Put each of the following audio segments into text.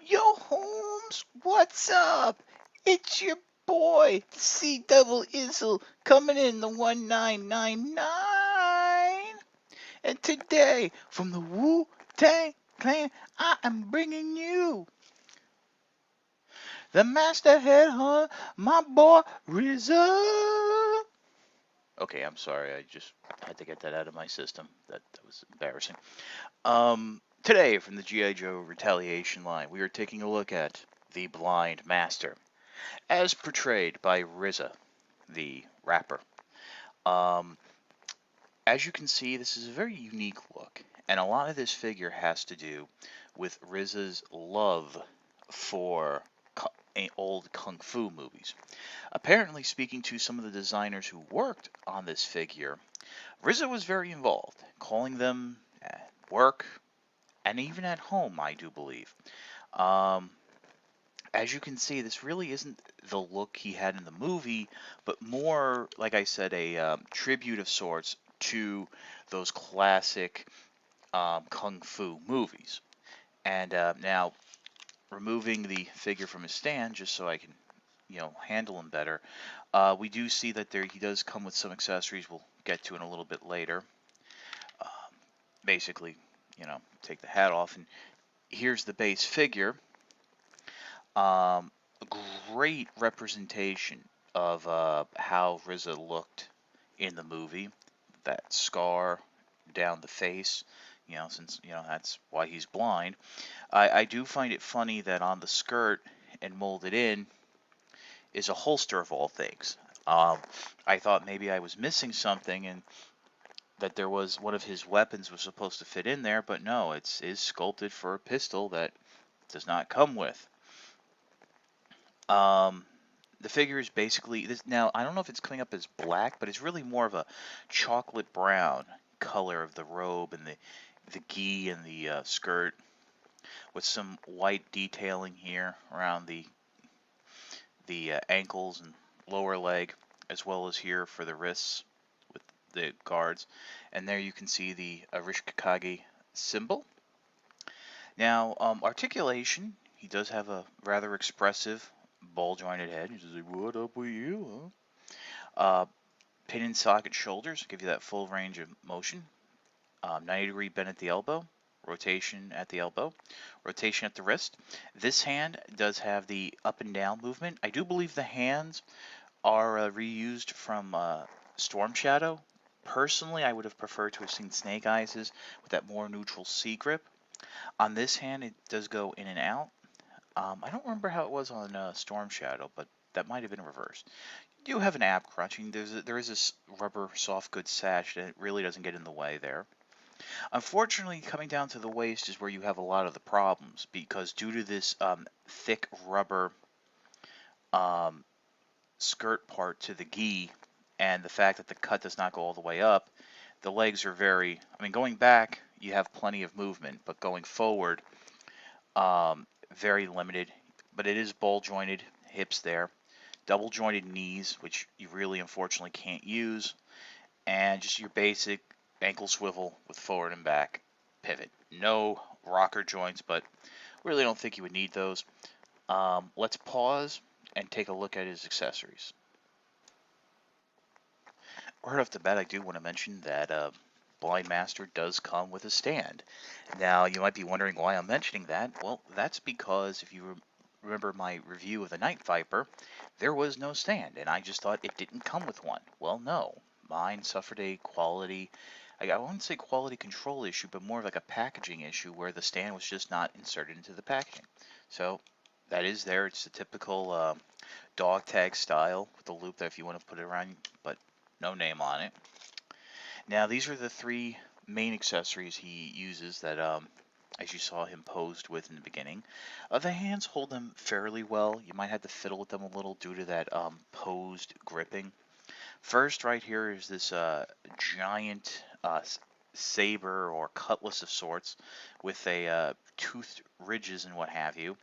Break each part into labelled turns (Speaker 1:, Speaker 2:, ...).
Speaker 1: Yo, Holmes, what's up? It's your boy, C Double Izzle, coming in the 1999. And today, from the Wu Tang Clan, I am bringing you the Master Headhunter, my boy RZA. Okay, I'm sorry, I just had to get that out of my system. That was embarrassing. Today, from the G.I. Joe Retaliation line, we are taking a look at the Blind Master, as portrayed by RZA, the rapper. Um, as you can see, this is a very unique look, and a lot of this figure has to do with RZA's love for old kung fu movies. Apparently, speaking to some of the designers who worked on this figure, RZA was very involved, calling them at work and even at home, I do believe. Um, as you can see, this really isn't the look he had in the movie, but more, like I said, a tribute of sorts to those classic kung fu movies. And now, removing the figure from his stand, just so I can, handle him better, we do see that he does come with some accessories we'll get to in a little bit later. Um, Basically, take the hat off, and here's the base figure. A great representation of how RZA looked in the movie. That scar down the face, since that's why he's blind. I do find it funny that on the skirt and molded in is a holster of all things. I thought maybe I was missing something and that there was one of his weapons was supposed to fit in there, but no, it's is sculpted for a pistol that does not come with. Um, the figure is basically this. Now, I don't know if it's coming up as black, but it's really more of a chocolate brown color of the robe and the gi and the skirt, with some white detailing here around the ankles and lower leg, as well as here for the wrists with the guards. And there you can see the Arishikage symbol. Now, articulation. He does have a rather expressive ball-jointed head. He's just like, "What up with you, huh?" Pin and socket shoulders give you that full range of motion. 90-degree bend at the elbow, rotation at the elbow, rotation at the wrist. This hand does have the up and down movement. I do believe the hands are reused from Storm Shadow. Personally, I would have preferred to have seen Snake Eyes' with that more neutral C grip. On this hand, it does go in and out. I don't remember how it was on Storm Shadow, but that might have been reversed. You do have an ab crunching. There is this rubber soft goods sash that really doesn't get in the way there. Unfortunately, coming down to the waist is where you have a lot of the problems, because due to this thick rubber um, skirt part to the gi and the fact that the cut does not go all the way up, the legs are going back, you have plenty of movement, but going forward, very limited. But it is ball jointed hips there, double jointed knees, which you really unfortunately can't use, and just your basic ankle swivel with forward and back pivot. No rocker joints, but really don't think you would need those. Let's pause and take a look at his accessories. Right off the bat, I do want to mention that Blind Master does come with a stand. Now, you might be wondering why I'm mentioning that. Well, that's because if you remember my review of the Night Viper, there was no stand, and I just thought it didn't come with one. Well, no. Mine suffered a quality, I wouldn't say quality control issue, but more of like a packaging issue where the stand was just not inserted into the packaging. So, that is there. It's the typical dog tag style with the loop that if you want to put it around, but no name on it. Now, these are the three main accessories he uses that, as you saw him posed with in the beginning. The hands hold them fairly well. You might have to fiddle with them a little due to that posed gripping. First, right here is this giant saber or cutlass of sorts with a toothed ridges and what have you.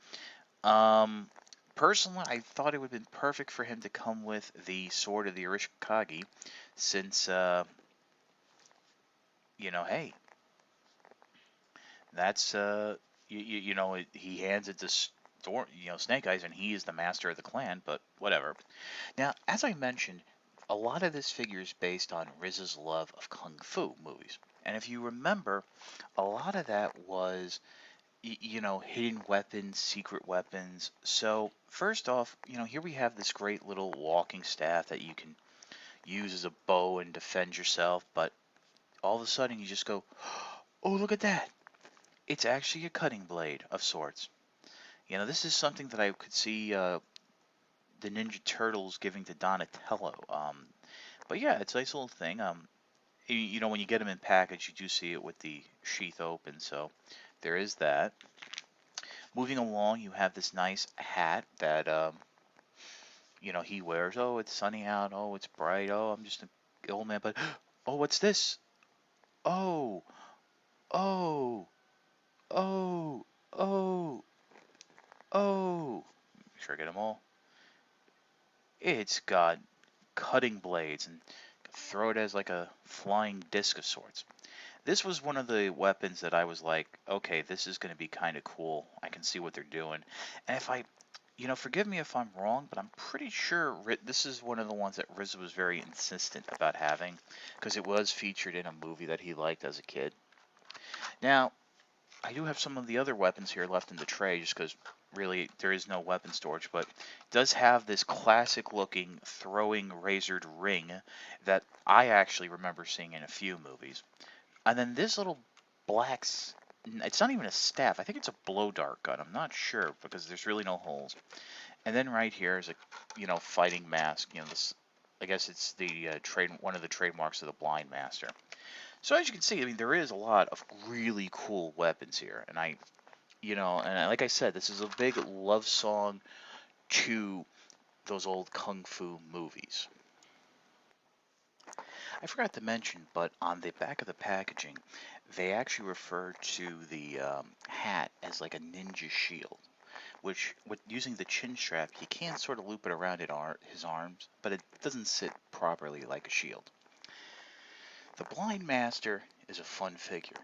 Speaker 1: Um, Personally, I thought it would have been perfect for him to come with the sword of the Arishikage, since, hey, that's You know, he hands it to Snake Eyes, and he is the master of the clan. But whatever. Now, as I mentioned, a lot of this figure is based on Riz's love of kung fu movies. And if you remember, a lot of that was, hidden weapons, secret weapons. So, first off, here we have this great little walking staff that you can use as a bow and defend yourself. But all of a sudden, you just go, oh, look at that. It's actually a cutting blade of sorts. This is something that I could see the Ninja Turtles giving to Donatello. But yeah, it's a nice little thing. When you get them in package, you do see it with the sheath open, so there is that. Moving along, you have this nice hat that he wears. Oh, it's sunny out. Oh, it's bright. Oh, I'm just an old man. But oh, what's this? Oh, oh, oh, oh, oh. Make sure I get them all. It's got cutting blades and throw it as like a flying disc of sorts. This was one of the weapons that I was like, okay, this is going to be kind of cool. I can see what they're doing. And if I, forgive me if I'm wrong, but I'm pretty sure this is one of the ones that Riz was very insistent about having because it was featured in a movie that he liked as a kid. Now, I do have some of the other weapons here left in the tray just because really there is no weapon storage, but it does have this classic looking throwing razored ring that I actually remember seeing in a few movies. And then this little it's not even a staff. I think it's a blow dart gun. I'm not sure because there's really no holes. And then right here is a, fighting mask. This, I guess it's the one of the trademarks of the Blind Master. So as you can see, I mean, there is a lot of really cool weapons here. And like I said, this is a big love song to those old kung fu movies. I forgot to mention, but on the back of the packaging, they actually refer to the hat as like a ninja shield, which, with using the chin strap, you can sort of loop it around his arms, but it doesn't sit properly like a shield. The Blind Master is a fun figure.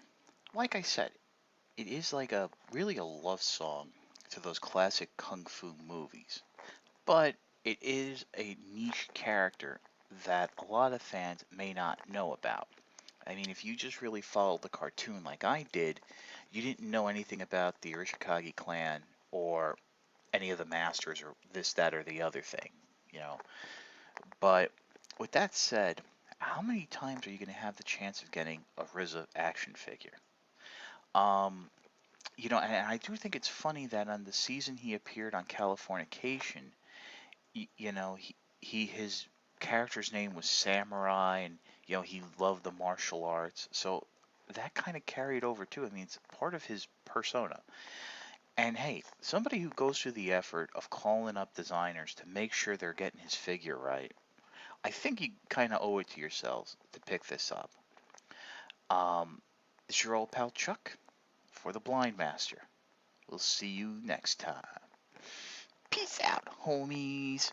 Speaker 1: Like I said, it is like really a love song to those classic kung fu movies, but it is a niche character that a lot of fans may not know about. I mean, if you just really followed the cartoon like I did, you didn't know anything about the Arishikage clan or any of the masters or this, that, or the other thing, you know. But with that said, how many times are you going to have the chance of getting a RZA action figure? Um, and I do think it's funny that on the season he appeared on Californication, his character's name was Samurai, and he loved the martial arts, so that kind of carried over too. I mean, it's part of his persona. And hey, somebody who goes through the effort of calling up designers to make sure they're getting his figure right, I think you kind of owe it to yourselves to pick this up. It's your old pal Chuck for the Blind Master. We'll see you next time. Peace out, homies.